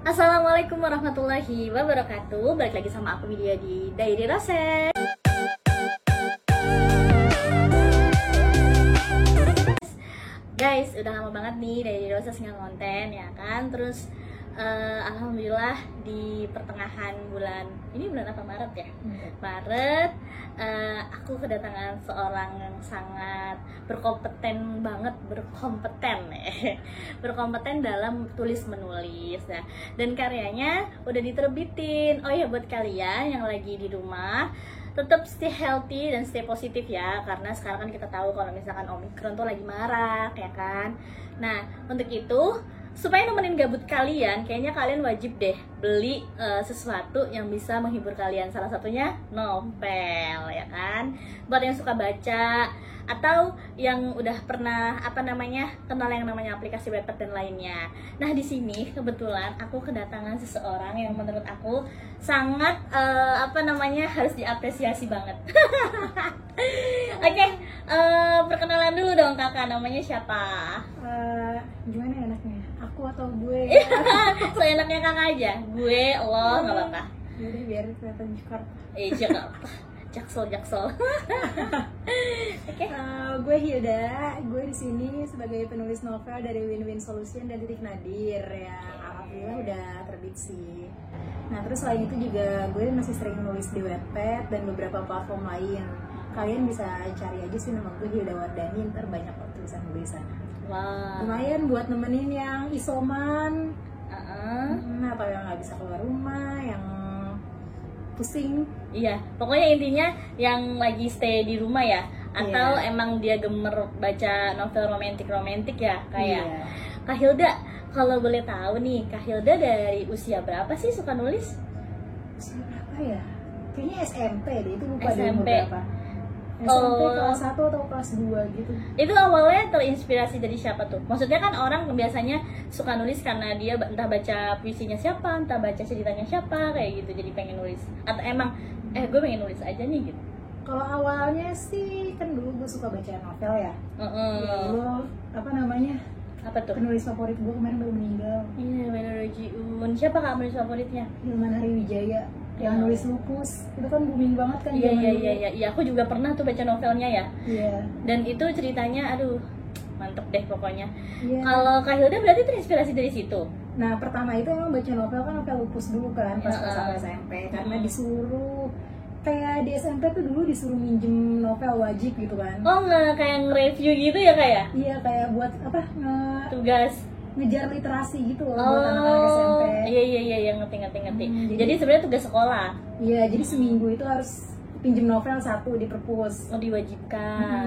Assalamualaikum warahmatullahi wabarakatuh. Balik lagi sama aku Widya di Diary Rose. Guys, udah lama banget nih Diary Rose nggak konten ya kan. Terus alhamdulillah di pertengahan bulan ini, bulan apa, Maret ya? Maret, aku kedatangan seorang yang sangat berkompeten berkompeten dalam tulis menulis ya. Dan karyanya udah diterbitin. Oh ya, buat kalian yang lagi di rumah, tetap stay healthy dan stay positif ya, karena sekarang kan kita tahu kalau misalkan Omicron tuh lagi marak ya kan. Nah, untuk itu supaya nemenin gabut kalian, kayaknya kalian wajib deh beli sesuatu yang bisa menghibur kalian. Salah satunya novel ya kan. Buat yang suka baca atau yang udah pernah kenal yang namanya aplikasi Wattpad dan lainnya. Nah, di sini kebetulan aku kedatangan seseorang yang menurut aku sangat harus diapresiasi banget. Oke, perkenalan dulu dong kakak, namanya siapa? Gimana ya enaknya? Aku atau gue? Seenaknya kakak aja. Gue, lo, nggak apa-apa. Jadi biar kelihatan Jakarta. Jakarta. Jaksel. Oke. Gue Hilda. Gue di sini sebagai penulis novel dari Win-Win Solution dan Titik Nadir ya. Alhamdulillah udah terbit sih. Nah, terus selain itu juga gue masih sering nulis di Wattpad dan beberapa platform lain. Kalian bisa cari aja sih nama gue Hilda Wardani, ntar banyak kok tulisan-tulisan. Wow. Lumayan buat nemenin yang isoman, atau yang nggak bisa keluar rumah, yang pusing. Iya, pokoknya intinya yang lagi stay di rumah ya, atau emang dia gemer baca novel romantik ya, kayak Kak Hilda. Kalau boleh tahu nih, Kak Hilda dari usia berapa sih suka nulis? Usia berapa ya? Kayaknya SMP deh, itu lupa deh SMP. berapa. SMP kelas 1 atau kelas 2 gitu. Itu awalnya terinspirasi dari siapa tuh? Maksudnya kan orang biasanya suka nulis karena dia entah baca puisinya siapa, entah baca ceritanya siapa, kayak gitu, jadi pengen nulis. Atau emang gue pengen nulis aja nih gitu. Kalau awalnya sih kan dulu gue suka baca novel ya. Dulu apa tuh? Penulis favorit gue kemarin baru meninggal. Iya, Rojiun. Siapa kak penulis favoritnya? Hilman Hariwijaya yang nulis Lupus. Itu kan booming banget kan. Iya, aku juga pernah tuh baca novelnya ya. Iya. Dan itu ceritanya aduh, mantep deh pokoknya. Iya. Kalau Kak Hilda berarti terinspirasi dari situ. Nah, pertama itu emang baca novel kan novel Lupus dulu kan pas kelas SMP, karena disuruh kayak di SMP tuh dulu disuruh minjem novel wajib gitu kan. Oh, nggak kayak nge-review gitu ya kayak? Iya, kayak buat tugas ngejar literasi gitu loh buat anak-anak SMP. Iya, ngerti. Jadi sebenarnya tugas sekolah. Iya, jadi seminggu itu harus pinjem novel 1 di perpus. Oh, diwajibkan.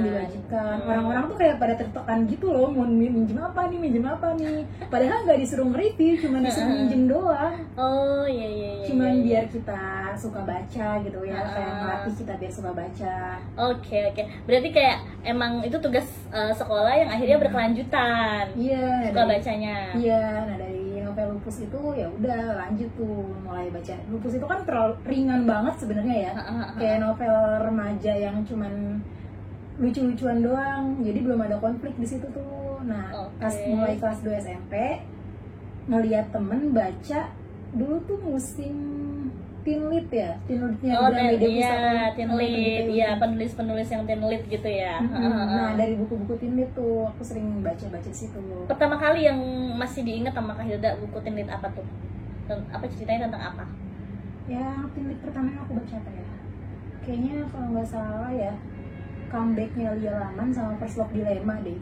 Orang-orang tuh kayak pada tertekan gitu loh, mau minjem apa nih. Padahal nggak disuruh nge-review, cuma disuruh minjem doang. Oh, iya. Cuman biar kita suka baca gitu ya, kayak ngelatih kita biar suka baca. Oke. Berarti kayak emang itu tugas sekolah yang akhirnya berkelanjutan. Iya. Suka bacanya. Iya, nah dari novel Lupus itu ya udah lanjut tuh mulai baca. Lupus itu kan terlalu ringan banget sebenarnya ya. Kayak novel remaja yang cuman lucu-lucuan doang. Jadi belum ada konflik di situ tuh. Nah, pas mulai kelas 2 SMP ngelihat temen baca dulu tuh musim teen lit ya. Teen litnya teen lit. Iya, penulis yang teen lit gitu ya. Nah, dari buku-buku teen lit tuh aku sering baca-baca situ. Pertama kali yang masih diingat sama Kak Hilda buku teen lit apa tuh? Apa ceritanya tentang apa? Ya, teen lit pertama yang aku baca apa ya? Kayaknya kalau nggak salah ya Comeback-nya Lia Laman sama First Love Dilemma deh.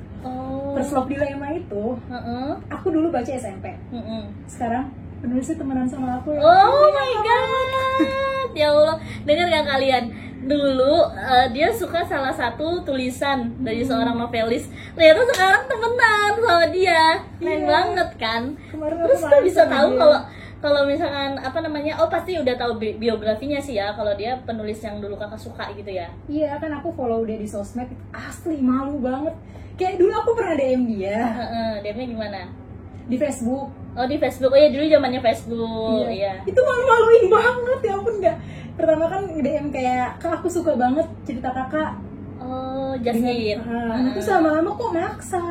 First Love Dilemma itu aku dulu baca SMP. Sekarang penulisnya temenan sama aku. Oh my god, ya Allah. Dengar gak kalian? Dulu dia suka salah satu tulisan dari seorang novelis. Ternyata sekarang temenan sama dia. Keren banget kan? Terus tuh bisa tahu kalau misalkan pasti udah tahu biografinya sih ya, kalau dia penulis yang dulu kakak suka gitu ya. Iya, kan aku follow dia di sosmed, asli malu banget. Kayak dulu aku pernah DM dia. DM-nya gimana? Di Facebook. Oh, di Facebook. Oh ya, dulu zamannya Facebook. Iya. Itu malu-maluin banget ya ampun. Enggak. Pertama kan DM kayak, "Kak, aku suka banget cerita kakak." Oh, Jasmine. Terus lama-lama kok maksa.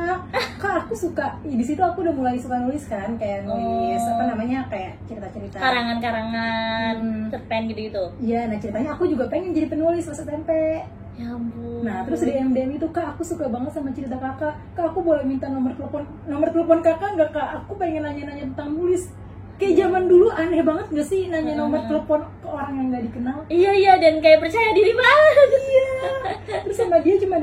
Kak, aku suka. Di situ aku udah mulai suka nulis kan, kayak nulis kayak kayak cerita-cerita karangan-karangan cerpen gitu-gitu. Iya, nah ceritanya aku juga pengen jadi penulis pas SMP. Ya ampun. Nah terus di MDM itu, Kak aku suka banget sama cerita kakak. Kak aku boleh minta nomor telepon kakak nggak, Kak? Aku pengen nanya-nanya tentang nulis. Kayak zaman dulu aneh banget gak sih nanya nomor telepon ke orang yang nggak dikenal? Iya, dan kayak percaya diri banget. Iya. Terus sama dia cuma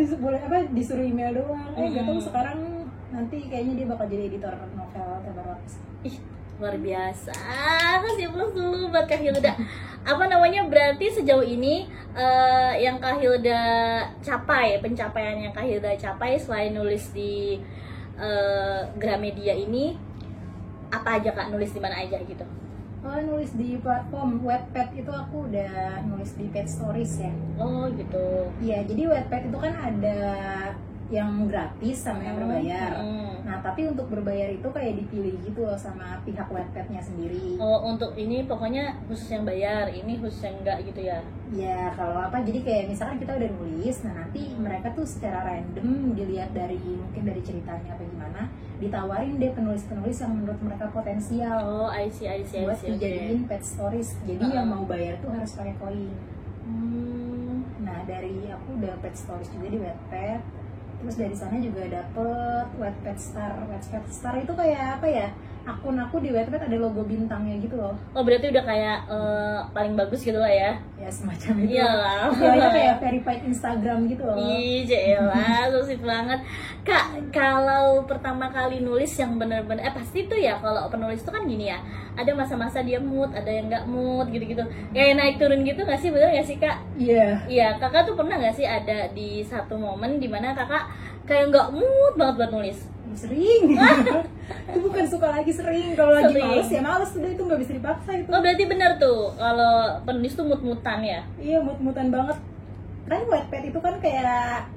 disuruh email doang. Gak tau sekarang nanti kayaknya dia bakal jadi editor novel terbaru. Ih, luar biasa. Kasih plus dulu buat Kak Hilda. Apa namanya, berarti sejauh ini yang Kak Hilda capai, pencapaian yang Kak Hilda capai selain nulis di Gramedia ini, apa aja Kak? Nulis di mana aja gitu? Kalau nulis di platform Wattpad itu aku udah nulis di Pet Stories ya. Oh gitu. Iya, jadi Wattpad itu kan ada yang gratis sama yang berbayar. Nah, tapi untuk berbayar itu kayak dipilih gitu loh sama pihak Wattpad-nya sendiri. Oh, untuk ini pokoknya khusus yang bayar, ini khusus yang enggak gitu ya? Ya, kalau apa, jadi kayak misalkan kita udah nulis, nah nanti mereka tuh secara random dilihat dari mungkin dari ceritanya apa gimana, ditawarin deh penulis-penulis yang menurut mereka potensial. Oh, I see. Buat dijadiin Pet Stories. Jadi yang mau bayar tuh harus pakai koin. Nah, dari aku udah Pet Stories juga di Wattpad. Terus dari sana juga dapet Wattpad Star. Wattpad Star itu kayak apa ya? Akun aku di Wattpad ada logo bintangnya gitu loh. Oh, berarti udah kayak paling bagus gitu lah ya? Ya semacam itu. Iyalah. Kayaknya kayak verified Instagram gitu loh. Ih, jelah, so sweet banget. Kak, kalau pertama kali nulis yang bener-bener, pasti tuh ya kalau penulis tuh kan gini ya, ada masa-masa dia mood, ada yang nggak mood gitu-gitu. Kayak naik turun gitu nggak sih, bener nggak sih Kak? Iya. Iya, kakak tuh pernah nggak sih ada di satu momen dimana kakak kayak nggak mood banget buat nulis? Sering. Itu bukan suka lagi, sering. Kalau lagi Sering. males ya males, udah itu nggak bisa dipaksa itu. Oh, berarti bener tuh kalau penulis tuh mood-moodan ya? Iya, mood-moodan banget. Kan Wattpad itu kan kayak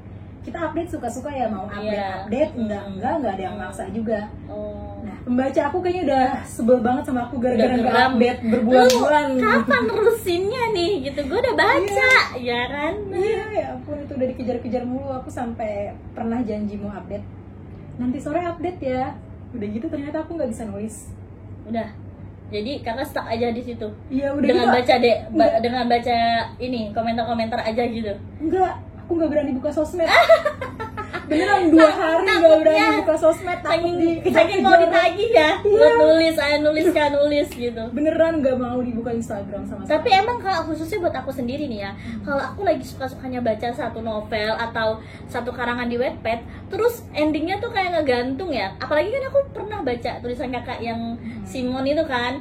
kita update suka-suka ya, mau update enggak ada yang maksa juga. Oh. Nah, pembaca aku kayaknya udah sebel banget sama aku gara-gara Udah nggak geram. update berbulan-bulan. Lu kapan nerusinnya nih gitu? Gue udah baca, ya kan? Iya, ya ampun, itu udah dikejar-kejar mulu. Aku sampai pernah janji mau update, nanti sore update ya. Udah gitu ternyata aku nggak bisa nulis. Udah. Jadi kakak stuck aja di situ. Iya, udah Dengan gitu. baca dengan baca ini komentar-komentar aja gitu. Enggak, aku nggak berani buka sosmed. Beneran 2 hari nggak berani buka sosmed, takut saking mau ditagih ya, buat nulis gitu. Beneran nggak mau dibuka Instagram sama sekali. Tapi emang Kak, khususnya buat aku sendiri nih ya, kalau aku lagi suka-sukanya baca satu novel atau satu karangan di Wattpad, terus endingnya tuh kayak ngegantung ya. Apalagi kan aku pernah baca tulisan kakak yang Simon itu kan.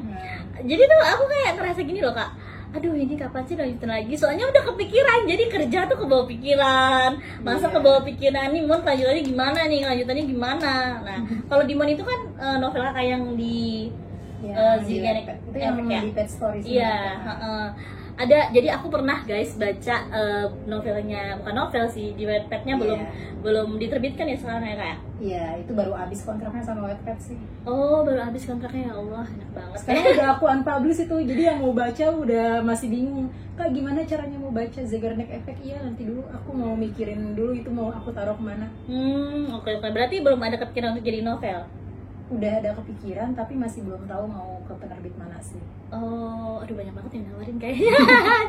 Jadi tuh aku kayak ngerasa gini loh Kak, aduh ini kapan sih lanjutin lagi, soalnya udah kepikiran, jadi kerja tuh kebawa pikiran, masa kebawa pikiran nih Mon lanjutannya gimana. Nah kalau di Mon itu kan novel kakak yang di Ziggy itu yang di Pet Stories. Iya, ada. Jadi aku pernah guys baca novelnya, bukan novel sih, di Wattpad-nya belum diterbitkan ya sekarang ya Kak? Iya, itu baru habis kontraknya sama Wattpad sih. Oh, baru habis kontraknya, ya Allah, enak banget. Sekarang udah aku unpublish itu, jadi yang mau baca udah masih bingung. Kak, gimana caranya mau baca Zeigarnik Effect? Iya, nanti dulu aku mau mikirin dulu itu mau aku taruh kemana. Oke. Berarti belum ada kepikiran untuk jadi novel? Udah ada kepikiran, tapi masih belum tahu mau ke penerbit mana sih. Oh, aduh banyak banget yang nawarin kayaknya.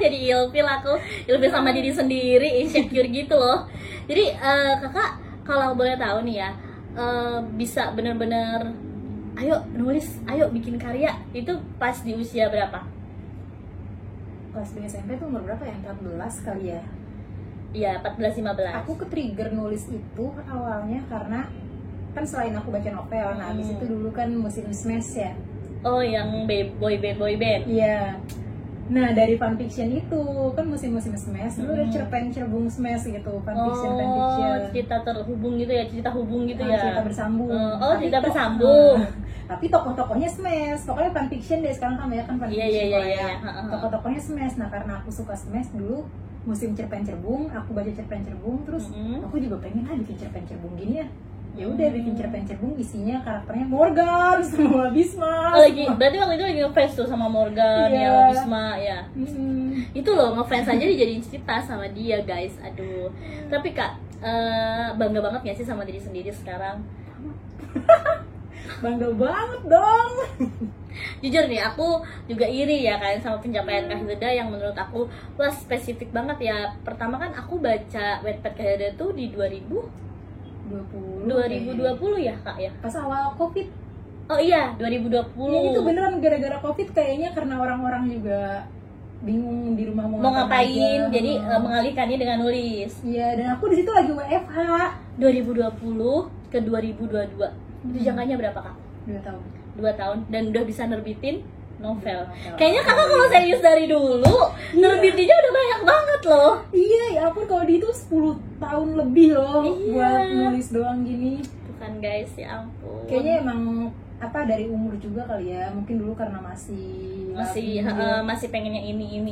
Jadi ilfil sama diri sendiri, insecure gitu loh. Jadi kakak kalau boleh tahu nih ya, bisa bener-bener ayo nulis, ayo bikin karya, itu pas di usia berapa? Pas di SMP tuh umur berapa ya? 14 kali ya? Iya, 14-15. Aku ke-trigger nulis itu awalnya karena kan selain aku baca novel, nah habis itu dulu kan musim smash ya. Oh, yang boy band. Iya. Nah, dari fanfiction itu kan musim-musim smash, lu udah cerpen-cerbung smash gitu, fanfiction. Cerita terhubung gitu ya, cerita hubung gitu ya. Cerita bersambung. Cerita bersambung. Tapi tokoh-tokohnya smash. Pokoknya fanfiction deh sekarang kan ya kan fanfiction. Iya. Tokoh-tokohnya smash. Nah, karena aku suka smash dulu, musim cerpen-cerbung, aku baca cerpen-cerbung, terus aku juga pengen bikin cerpen-cerbung gini ya. Ya udah bikin cerpen-cerbung, isinya karakternya Morgan sama Bisma. Berarti waktu itu lagi ngefans tuh sama Morgan ya, Bisma ya. Itu loh, ngefans aja dijadiin cerita sama dia guys. Aduh. Tapi Kak, bangga banget gak sih sama diri sendiri sekarang? Bangga banget dong. Jujur nih, aku juga iri ya kan sama pencapaian Kak Hilda yang menurut aku wah spesifik banget ya. Pertama kan aku baca Wattpad Kak Hilda tuh di 2020 ya Kak ya. Pas awal Covid. Oh iya, 2020. Ya, itu beneran gara-gara Covid kayaknya, karena orang-orang juga bingung di rumah mau ngapain aja. Jadi mengalihkannya dengan nulis. Iya, dan aku di situ lagi WFH. 2020 ke 2022. Itu jangkanya berapa Kak? 2 tahun. 2 tahun dan udah bisa nerbitin novel. Novel. Kayaknya Kakak kalau serius dari dulu, nerbitinnya udah banyak banget loh. Iya, ya ampun, kalau di itu 10 tahun lebih loh. Iya. Buat nulis doang gini. Bukan guys, ya ampun. Kayaknya emang dari umur juga kali ya, mungkin dulu karena masih pengennya ini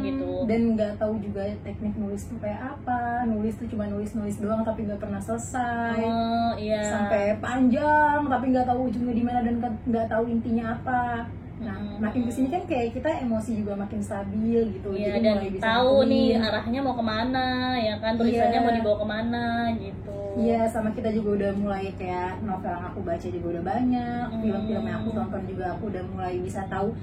gitu. Dan nggak tahu juga teknik nulis tuh kayak apa. Nulis tuh cuma nulis doang tapi nggak pernah selesai. Oh iya. Sampai panjang tapi nggak tahu ujungnya di mana dan nggak tahu intinya apa. Nah, makin kesini kan kayak kita emosi juga makin stabil gitu. Iya, jadi dan mulai bisa tahu nentuin nih arahnya mau kemana, ya kan, tulisannya mau dibawa kemana gitu. Iya, sama kita juga udah mulai kayak novel yang aku baca juga udah banyak, film-film yang aku tonton juga aku udah mulai bisa tahu.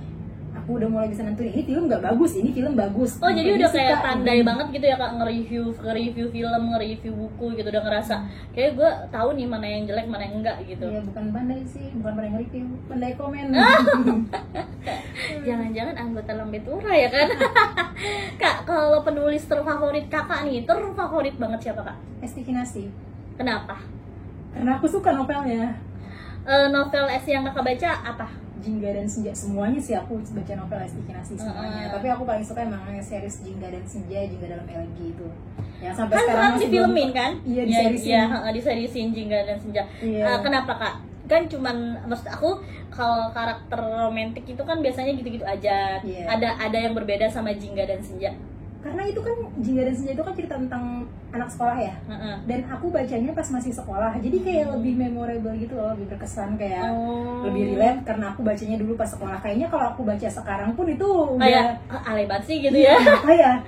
Aku udah mulai bisa nentuin ini film nggak bagus, ini film bagus. Oh, jadi udah kayak suka, pandai banget gitu ya Kak, nge-review film, nge-review buku gitu, udah ngerasa kayak gue tahu nih mana yang jelek, mana yang enggak gitu. Iya, bukan pandai sih, bukan pandai nge-review, pandai komen. Jangan-jangan anggota Lambe Tura ya kan? Kak, kalau penulis terfavorit Kakak nih, terfavorit banget siapa Kak? Esti Kinasih. Kenapa? Karena aku suka novelnya. Novel S yang Kakak baca apa? Jingga dan Senja, semuanya sih aku baca novel Esti Kinasih semuanya. Tapi aku paling suka emang series Jingga dan Senja, Jingga dalam Elegy itu. Yang sampai sekarang masih difilmin kan? Iya, di serisin. Iya, di serisin Jingga dan Senja. Iya. Kenapa Kak? Kan cuman, maksud aku kalau karakter romantis itu kan biasanya gitu-gitu aja. Iya. Ada yang berbeda sama Jingga dan Senja. Karena itu kan Jingga dan Senja itu kan cerita tentang anak sekolah ya. Dan aku bacanya pas masih sekolah, jadi kayak lebih memorable gitu loh, lebih berkesan, kayak lebih relate karena aku bacanya dulu pas sekolah. Kayaknya kalau aku baca sekarang pun itu kayak alay banget sih gitu ya.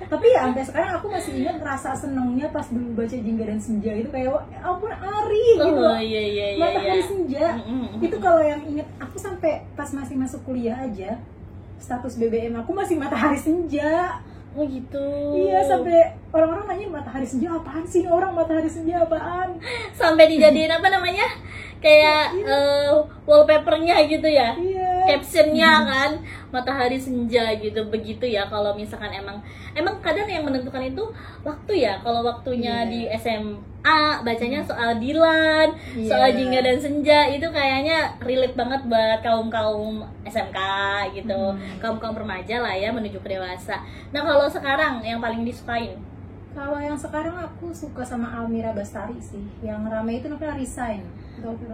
Tapi ya sampai sekarang aku masih ingat rasa senengnya pas dulu baca Jingga dan Senja itu, kayak ampun Ari gitu. Iya. Matahari Senja. Itu kalau yang inget, aku sampai pas masih masuk kuliah aja, status BBM aku masih Matahari Senja. Oh gitu. Iya, sampai orang-orang nanya Matahari Senja apaan sih, orang Matahari Senja apaan? Sampai dijadiin apa namanya? Kayak wallpapernya gitu ya. Iya. Captionnya kan Matahari Senja gitu. Begitu ya kalau misalkan emang kadang yang menentukan itu waktu ya. Kalau waktunya di SMA bacanya soal Dilan, soal Jingga dan Senja, itu kayaknya relate banget buat kaum SMK gitu. Kaum remaja lah ya, menuju ke dewasa. Nah, kalau sekarang yang paling disukain? Kalau yang sekarang aku suka sama Almira Bastari sih. Yang rame itu novel Resign.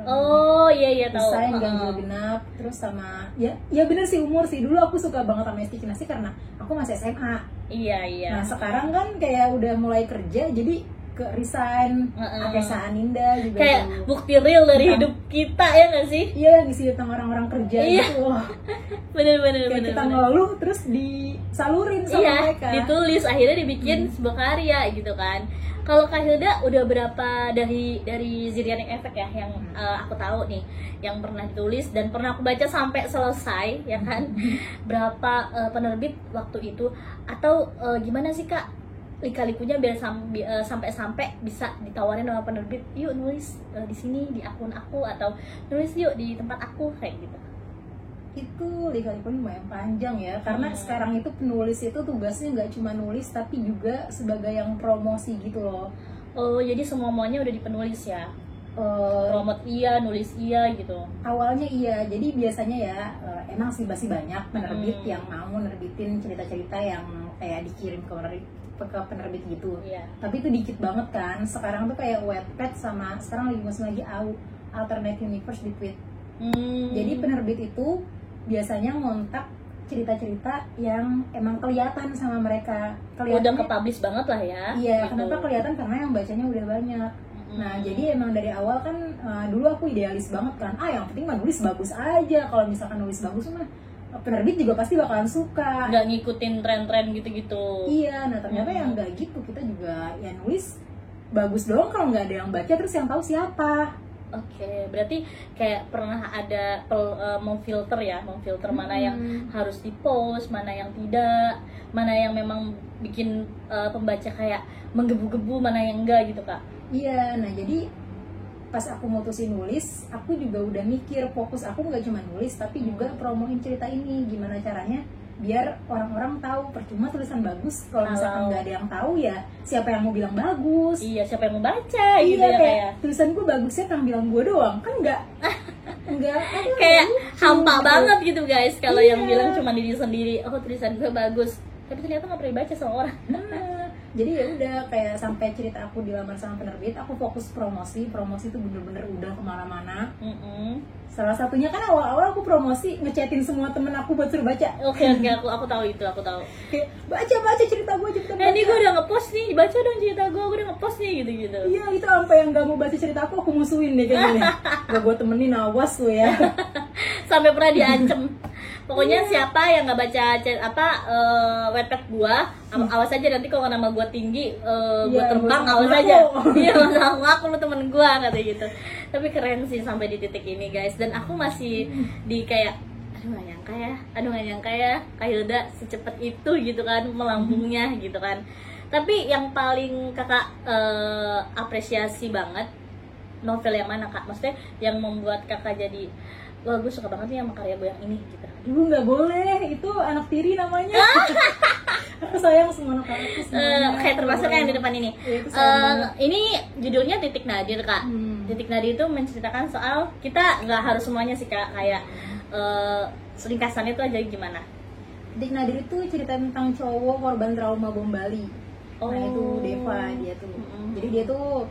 Oh iya tahu. Resign, Ganjil Genap, terus sama ya bener sih, umur sih. Dulu aku suka banget sama Esti Kinasih karena aku masih SMA. Iya. Nah, sekarang kan kayak udah mulai kerja, jadi ke Resign, Akesa Aninda juga kayak tuh. Bukti real dari hidup kita ya nggak sih? Iya, yang isi tentang orang-orang kerja gitu. Bener. Kita ngeluh terus disalurin sama mereka. Ditulis, akhirnya dibikin sebuah karya gitu kan. Kalau Kak Hilda udah berapa dari Zirianic Effect ya yang aku tahu nih, yang pernah ditulis dan pernah aku baca sampai selesai ya kan? Berapa penerbit waktu itu, atau gimana sih Kak lika-likunya biar sampai bisa ditawarin sama penerbit, yuk nulis di sini di akun aku, atau nulis yuk di tempat aku, kayak gitu? Itu lika-likunya lumayan panjang ya, karena sekarang itu penulis itu tugasnya nggak cuma nulis tapi juga sebagai yang promosi gitu loh. Oh, jadi semua maunya udah di penulis ya? Promote iya, nulis iya gitu. Awalnya iya, jadi biasanya ya emang sih masih banyak penerbit yang mau nerbitin cerita-cerita yang kayak dikirim ke penerbit gitu. Tapi itu dikit banget kan. Sekarang tuh kayak Wattpad sama sekarang lagi Alternate Universe di Tweet. Jadi penerbit itu biasanya ngontak cerita-cerita yang emang kelihatan sama mereka. Udah ke-publish banget lah ya. Iya, gitu. Kenapa kelihatan? Karena yang bacanya udah banyak. Nah, jadi emang dari awal kan dulu aku idealis banget kan. Yang penting mah nulis bagus aja. Kalau misalkan nulis bagus mah penerbit juga pasti bakalan suka. Nggak ngikutin tren-tren gitu-gitu. Iya, nah ternyata yang nggak gitu. Kita juga ya nulis bagus doang, kalau nggak ada yang baca terus yang tahu siapa. Oke, berarti kayak pernah ada memfilter ya, memfilter mana yang harus di-post, mana yang tidak, mana yang memang bikin pembaca kayak menggebu-gebu, mana yang enggak gitu Kak. Iya, nah jadi pas aku mutusin nulis, aku juga udah mikir fokus aku nggak cuma nulis, tapi juga promoin cerita ini. Gimana caranya biar orang-orang tahu, percuma tulisan bagus kalau misalkan nggak ada yang tahu ya siapa yang mau bilang bagus. Iya, siapa yang mau baca gitu iya, ya kayak tulisan gue bagusnya kan bilang gue doang kan nggak kayak hampa gitu. banget gitu guys kalau Iya. yang bilang cuma diri sendiri, oh tulisan gue bagus, tapi ternyata nggak pernah dibaca sama orang. Jadi ya udah kayak sampai cerita aku dilamar sama penerbit, aku fokus promosi itu bener-bener udah kemana-mana. Salah satunya kan awal-awal aku promosi ngechatin semua temen aku buat suruh baca. Oke, aku tahu itu, aku tahu. Kayak baca cerita gue cepetan baca. Ini gue udah ngepost nih, baca dong cerita gue udah ngepost nih gitu. Iya, itu sampai yang gak mau baca cerita aku musuhin deh kayaknya. Gak gue temenin, awas lo ya. Sampai pernah diancem. Pokoknya siapa yang nggak baca Wattpad gua, awas aja nanti kalau nama gua tinggi, gua terbang, awas aja. Iya, aku lu temen gua kata gitu. Tapi keren sih sampai di titik ini guys. Dan aku masih di kayak, aduh nggak nyangka ya, Kak Hilda secepat itu gitu kan melambungnya gitu kan. Tapi yang paling kakak apresiasi banget novel yang mana Kak? Maksudnya yang membuat kakak jadi, wah gue suka banget nih sama karya gue yang ini gitu. Ibu nggak boleh, itu anak tiri namanya. Aku sayang semua anak aku semuanya. Kayak termasuk yang di depan ini. Ini judulnya Titik Nadir Kak. Titik Nadir itu menceritakan soal kita nggak harus semuanya sih Kak, kayak selingkasannya itu aja gimana. Titik Nadir itu cerita tentang cowok korban trauma bom Bali. Nah itu Deva dia tuh. Jadi dia tuh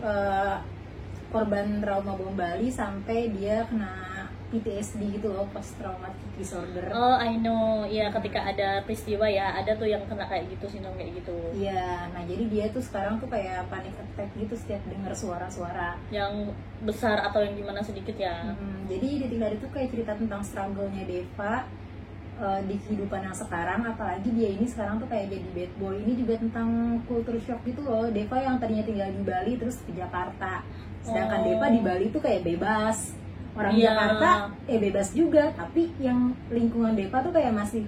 korban trauma bom Bali sampai dia kena PTSD gitu loh, post traumatic disorder. Oh, I know. Ya, ketika ada peristiwa ya, ada tuh yang kena kayak gitu, sindrom kayak gitu. Iya, nah jadi dia tuh sekarang tuh kayak panic attack gitu setiap dengar suara-suara yang besar atau yang gimana sedikit ya. Jadi di Titik itu kayak cerita tentang struggle-nya Deva di kehidupan yang sekarang, apalagi dia ini sekarang tuh kayak jadi bad boy. Ini juga tentang culture shock gitu loh. Deva yang tadinya tinggal di Bali terus ke Jakarta. Sedangkan Deva di Bali tuh kayak bebas. Orang Jakarta bebas juga, tapi yang lingkungan Deva tuh kayak masih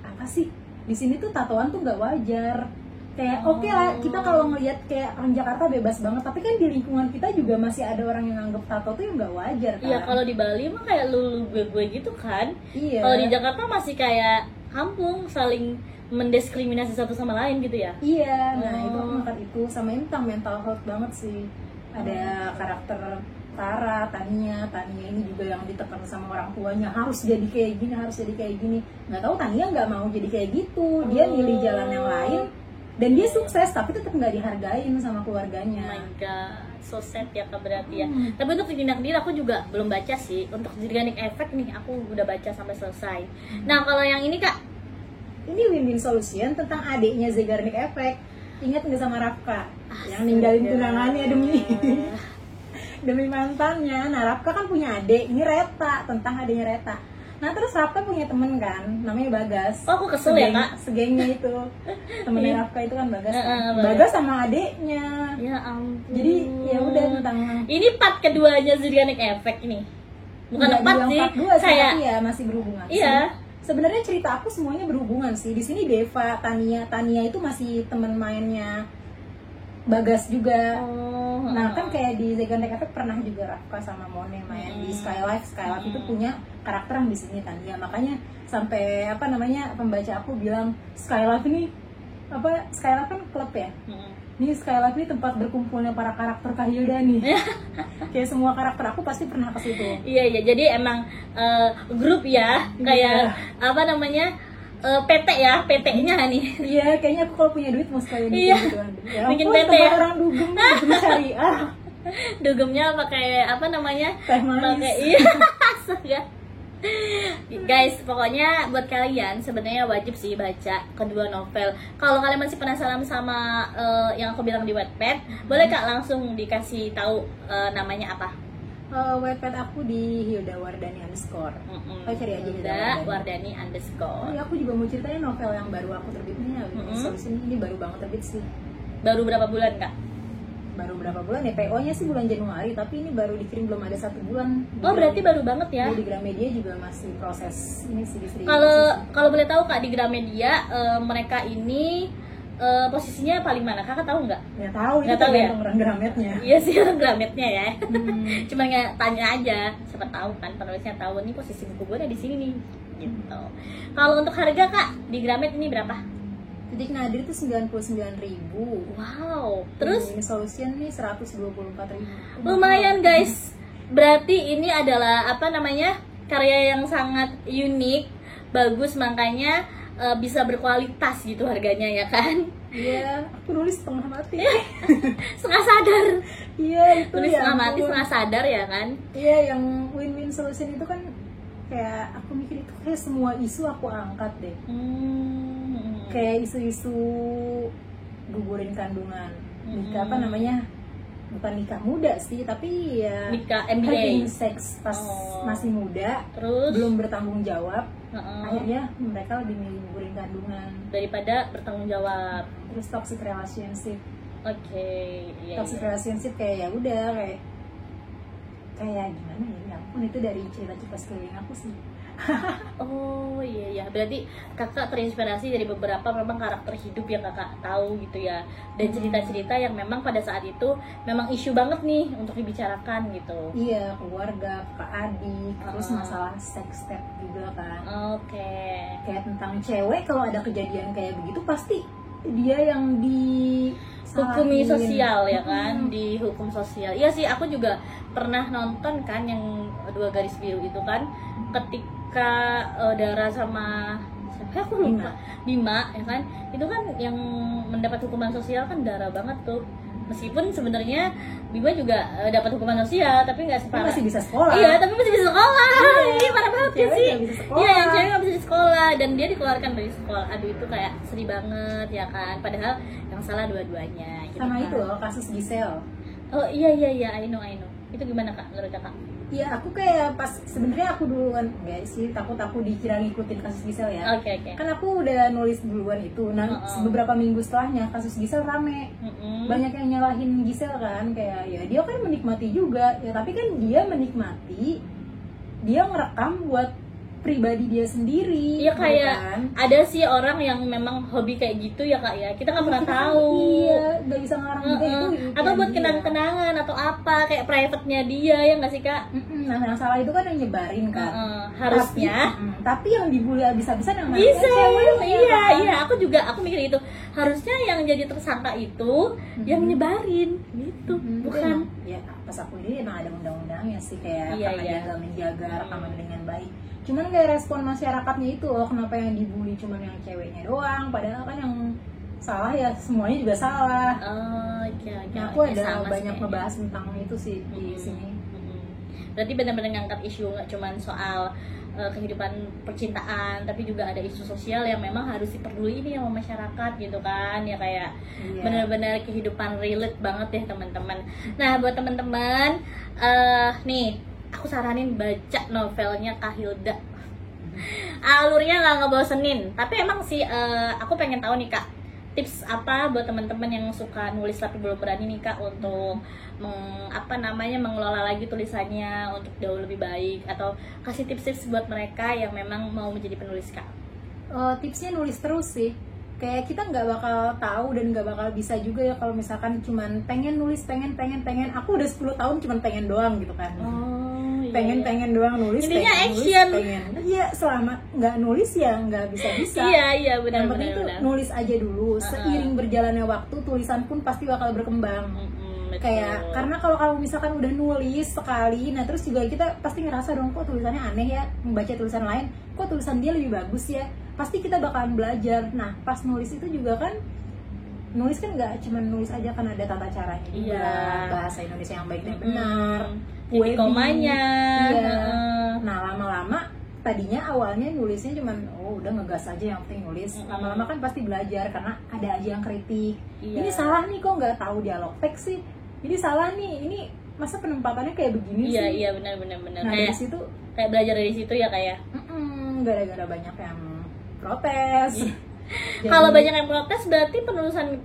apa sih, di sini tuh tatoan tuh nggak wajar. Kayak oke lah kita kalau ngelihat kayak orang Jakarta bebas banget, tapi kan di lingkungan kita juga masih ada orang yang anggap tato tuh yang nggak wajar kan. Iya, kalau di Bali mah kayak lu gue gitu kan. Iya. Kalau di Jakarta masih kayak kampung saling mendiskriminasi satu sama lain gitu ya. Iya, nah itu aku ngangkat itu sama ini tentang mental health banget sih. Ada karakter Tania ini juga yang ditekan sama orang tuanya harus jadi kayak gini, nggak tahu Tania nggak mau jadi kayak gitu, dia milih jalan yang lain dan dia sukses tapi tetap nggak dihargain sama keluarganya. Oh my god, so sad ya Kak berarti ya. Tapi untuk Tindak Dir aku juga belum baca sih. Untuk Zeigarnik Effect nih aku udah baca sampai selesai. Nah kalau yang ini Kak, ini Win-Win Solution tentang adiknya Zeigarnik Effect. Ingat nggak sama Rafka yang ninggalin tunangannya demi mantannya. Nah Rafka kan punya adik, ini Reta, tentang adiknya Reta. Nah terus Rafka punya temen kan, namanya Bagas. Oh aku kesel ya Kak, segengnya itu temennya Rafka itu kan Bagas kan? Bagas sama adiknya. Ya ampun. Jadi ya udah tentang ini part keduanya Zeigarnik Effect ini, bukan part sih, kayak ya masih berhubungan. Iya. Sebenarnya cerita aku semuanya berhubungan sih. Di sini Deva, Tania itu masih teman mainnya Bagas juga. Nah kan kayak di Zeigarnik Effect pernah juga Rafka sama Mone main di Skylife itu punya karakter yang di sini Tania. Makanya sampai pembaca aku bilang Skylife kan klub ya. Ini Skylife ini tempat berkumpulnya para karakter Kak Hilda nih. Kayak semua karakter aku pasti pernah ke situ. Iya, jadi emang grup ya, kayak PT ya, PT-nya nih. Iya, kayaknya aku kalau punya duit mau sekalian gitu kan. Ya, bikin PT ya. Orang dugem syariah. Dugemnya pakai teh manis. Iya. Guys, pokoknya buat kalian sebenarnya wajib sih baca kedua novel. Kalau kalian masih penasaran sama yang aku bilang di Wattpad, boleh Kak langsung dikasih tahu namanya apa? Wattpad aku di Hilda Wardani _ cari aja Hilda Wardani _ aku juga mau ceritain novel yang baru aku terbitnya. Solusi ini baru banget terbit sih. Baru berapa bulan Kak? baru berapa bulan ya, PO-nya sih bulan Januari, tapi ini baru dikirim belum ada 1 bulan. Oh berarti baru banget ya. Di Gramedia juga masih proses ini sih distribusi. Kalau boleh tahu Kak, di Gramedia mereka ini posisinya paling mana? Kakak tahu nggak? Nggak tahu, nggak itu tahu ya? orang Grametnya. Iya sih, orang Grametnya ya. Cuma nggak tanya aja, siapa tahu kan penulisnya tahu nih posisi buku gue ada di sini nih, gitu. Kalau untuk harga Kak di Gramet ini berapa? Titik Nadir itu 99.000. Wow. Terus ini Solution nih 124.000. Lumayan guys. Berarti ini adalah apa namanya? Karya yang sangat unik, bagus, makanya bisa berkualitas gitu harganya ya kan? Iya, aku nulis setengah mati. Setengah sadar. Iya, itu tulis ya. Setengah mati, setengah sadar ya kan? Iya, yang win-win solution itu kan kayak aku mikir itu kayak semua isu aku angkat deh. Kayak isu-isu gugurin kandungan, nikah apa namanya, bukan nikah muda sih, tapi ya nikah MBA, having sex pas masih muda, terus belum bertanggung jawab, akhirnya mereka lebih milih gugurin kandungan daripada bertanggung jawab. Terus toxic relationship. Iya, toxic relationship kayak ya udah kayak gimana ya ampun, itu dari cerita-cerita sekeliling aku sih. Oh iya, berarti kakak terinspirasi dari beberapa memang karakter hidup yang kakak tahu gitu ya, dan cerita-cerita yang memang pada saat itu memang isu banget nih untuk dibicarakan gitu. Iya, keluarga, kakak adik, terus masalah sex step juga kan. Oke. Kayak tentang cewek kalau ada kejadian kayak begitu pasti dia yang di hukumi sosial ya kan, di hukum sosial. Iya sih, aku juga pernah nonton kan yang 2 garis biru itu kan, ketika Dara sama siapa aku lupa, Bima ya kan, itu kan yang mendapat hukuman sosial kan Dara banget tuh. Meskipun sebenarnya Bima juga dapat hukuman sosial, tapi nggak separah. Masih bisa sekolah. Iya, tapi masih bisa sekolah. Iya, parah banget sih. Iya, yang cewek nggak bisa sekolah dan dia dikeluarkan dari sekolah. Aduh, itu kayak sedih banget ya kan. Padahal yang salah dua-duanya. Gitu sama kan. itu loh, kasus Gisel. Oh iya, I know. Itu gimana Kak menurut Kakak? Iya, aku kayak pas sebenarnya aku duluan enggak sih, takut aku dikira ngikutin kasus Gisel ya. Oke. Kan aku udah nulis duluan itu. Nah, beberapa minggu setelahnya kasus Gisel rame. Banyak yang nyalahin Gisel kan, kayak ya dia kan menikmati juga. Ya tapi kan dia menikmati, dia ngerekam buat pribadi dia sendiri. Iya kayak kan? Ada sih orang yang memang hobi kayak gitu ya Kak ya. Kita nggak pernah tahu. Iya, nggak bisa ngelarang juga itu. Atau buat kenang-kenangan atau apa, kayak private-nya dia ya nggak sih Kak? Nah, yang salah itu kan yang nyebarin kan. Harusnya. Tapi yang dibully abis-abisan yang bisa. Iya, Iya, aku mikir itu. Harusnya yang jadi tersangka itu yang nyebarin gitu, bukan? Ya, pas aku ini emang ada undang-undangnya sih kayak karena dia nggak menjaga rekaman dengan baik. Cuman kayak respon masyarakatnya itu loh, kenapa yang dibully cuman yang ceweknya doang, padahal kan yang salah ya semuanya juga salah. Nah, aku ada banyak ngebahas tentang itu sih di sini. Berarti benar-benar ngangkat isu nggak cuman soal kehidupan percintaan, tapi juga ada isu sosial yang memang harus diperduli nih sama masyarakat gitu kan ya, kayak benar-benar kehidupan relate banget ya teman-teman. Nah buat teman-teman nih aku saranin baca novelnya Kak Hilda. Alurnya nggak ngebosenin, tapi emang sih aku pengen tahu nih Kak, tips apa buat teman-teman yang suka nulis tapi belum berani nih Kak untuk mengelola lagi tulisannya untuk jauh lebih baik, atau kasih tips-tips buat mereka yang memang mau menjadi penulis Kak. Tipsnya nulis terus sih. Kayak kita nggak bakal tahu dan nggak bakal bisa juga ya kalau misalkan cuman pengen nulis, pengen. Aku udah 10 tahun cuman pengen doang gitu kan. Pengen doang nulis. Intinya action. Iya, selama nggak nulis ya nggak bisa. Iya benar. Yang penting tuh nulis aja dulu. Seiring berjalannya waktu tulisan pun pasti bakal berkembang. Kayak karena kalau kamu misalkan udah nulis sekali, nah terus juga kita pasti ngerasa dong kok tulisannya aneh ya, membaca tulisan lain kok tulisan dia lebih bagus ya, pasti kita bakalan belajar. Nah pas nulis itu juga kan, nulis kan nggak cuma nulis aja kan, ada tata caranya juga, bahasa Indonesia yang baik dan benar, titik komanya. Nah lama-lama tadinya awalnya nulisnya cuman udah ngegas aja yang penting nulis, lama-lama kan pasti belajar karena ada aja yang kritik. Ini salah nih, kok nggak tahu dialog teks sih, ini salah nih, ini masa penempatannya kayak begini sih. Iya benar. Nah dari situ kayak belajar dari situ ya kayak gara-gara banyak yang protes. Kalau banyak yang protes berarti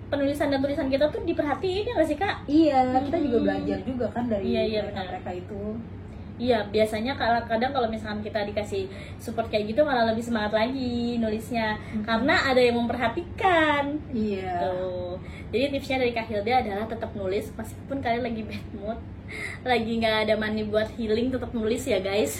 penulisan dan tulisan kita tuh diperhatiin ya nggak sih Kak? Iya, kita juga belajar juga kan dari Iya, mereka itu. Iya, biasanya kadang kalau misalkan kita dikasih support kayak gitu malah lebih semangat lagi nulisnya karena ada yang memperhatikan. Iya. Tuh. Jadi tipsnya dari Kak Hilda adalah tetap nulis meskipun kalian lagi bad mood, lagi nggak ada money buat healing, tetap nulis ya guys.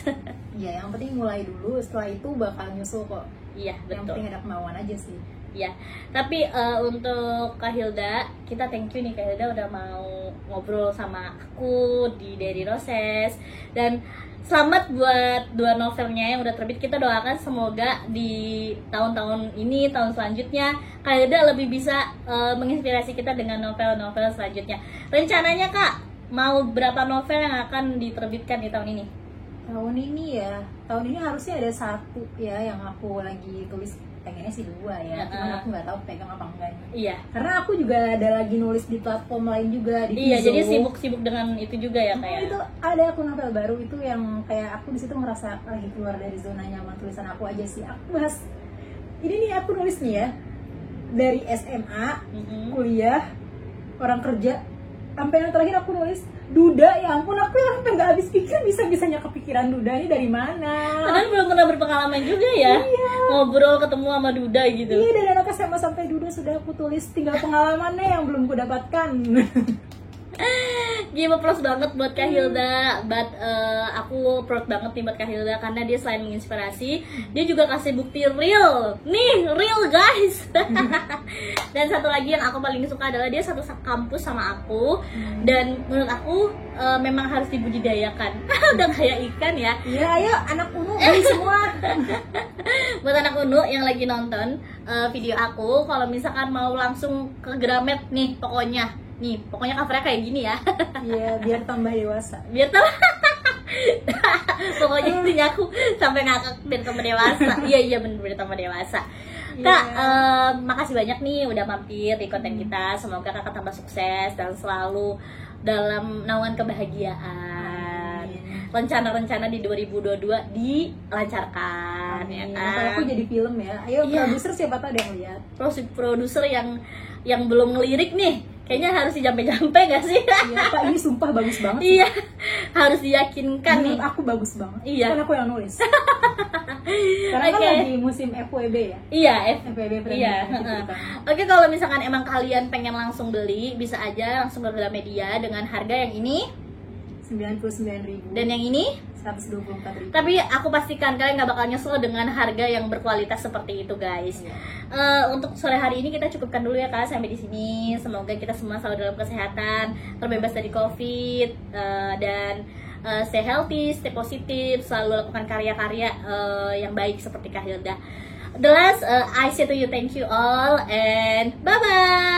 Iya, yang penting mulai dulu, setelah itu bakal nyusul kok. Iya, Yang betul. penting ada kemauan aja sih. Ya, tapi untuk Kak Hilda, kita thank you nih Kak Hilda udah mau ngobrol sama aku di Diary Roses. Dan selamat buat 2 novelnya yang udah terbit. Kita doakan semoga di tahun-tahun ini, tahun selanjutnya Kak Hilda lebih bisa menginspirasi kita dengan novel-novel selanjutnya. Rencananya Kak, mau berapa novel yang akan diterbitkan di tahun ini? Tahun ini harusnya ada 1 ya yang aku lagi tulis, pengennya sih 2 ya, cuman aku nggak tahu pegang apa enggak. Iya. Karena aku juga ada lagi nulis di platform lain juga di Iya, Vizo. jadi sibuk-sibuk dengan itu juga ya kayak. Itu ada aku novel baru itu yang kayak aku di situ ngerasa lagi keluar dari zona nyaman tulisan aku aja sih. Aku bahas ini nih, aku nulis nih ya dari SMA, kuliah, orang kerja, sampai yang terakhir aku nulis duda. Ya ampun, aku sampai nggak habis pikir bisa-bisanya kepikiran duda ini dari mana. Padahal belum pernah berpengalaman juga ya. Iya. Ngobrol ketemu sama duda gitu. Iya, dari anak SMA sampai duda sudah aku tulis, tinggal pengalamannya yang belum ku dapatkan. Give applause banget buat Kak Hilda. Aku proud banget nih buat Kak Hilda karena dia selain menginspirasi, dia juga kasih bukti real. Nih, real guys. Dan satu lagi yang aku paling suka adalah dia satu kampus sama aku. Dan menurut aku memang harus dibudidayakan. Udah kayak ikan ya. Iya, ayo anak Unu beli semua. Buat anak Unu yang lagi nonton video aku, kalau misalkan mau langsung ke Gramet nih, pokoknya covernya kayak gini ya. Iya, biar tambah dewasa. Biar tahu. Pokoknya intinya aku sampai ngakak dan tambah dewasa. Iya bener-bener tambah dewasa. Kak, makasih banyak nih udah mampir di konten kita. Semoga kakak tambah sukses dan selalu dalam naungan kebahagiaan. Rencana-rencana di 2022 dilancarkan. Ya kan? Sampai aku jadi film ya. Ayo, produser siapa tahu ada yang lihat. Produser yang belum ngelirik nih, kayaknya harus dijampe-jampe gak sih? Iya, Pak, ini sumpah bagus banget. Iya, harus diyakinkan nih. Menurut aku bagus banget. Iya. Kan aku yang nulis. Karena kan lagi musim FWB ya. Iya, FWB premium iya. gitu kan. Oke, kalau misalkan emang kalian pengen langsung beli, bisa aja langsung ke Gramedia dengan harga yang ini 99.000. dan yang ini 124.000. Tapi aku pastikan kalian gak bakal nyesel dengan harga yang berkualitas seperti itu, guys. Untuk sore hari ini kita cukupkan dulu ya Kak, sampai di sini. Semoga kita semua selalu dalam kesehatan, terbebas dari COVID, dan stay healthy, stay positif, selalu lakukan karya-karya yang baik seperti Kak Hilda. The last, I say to you thank you all and bye-bye.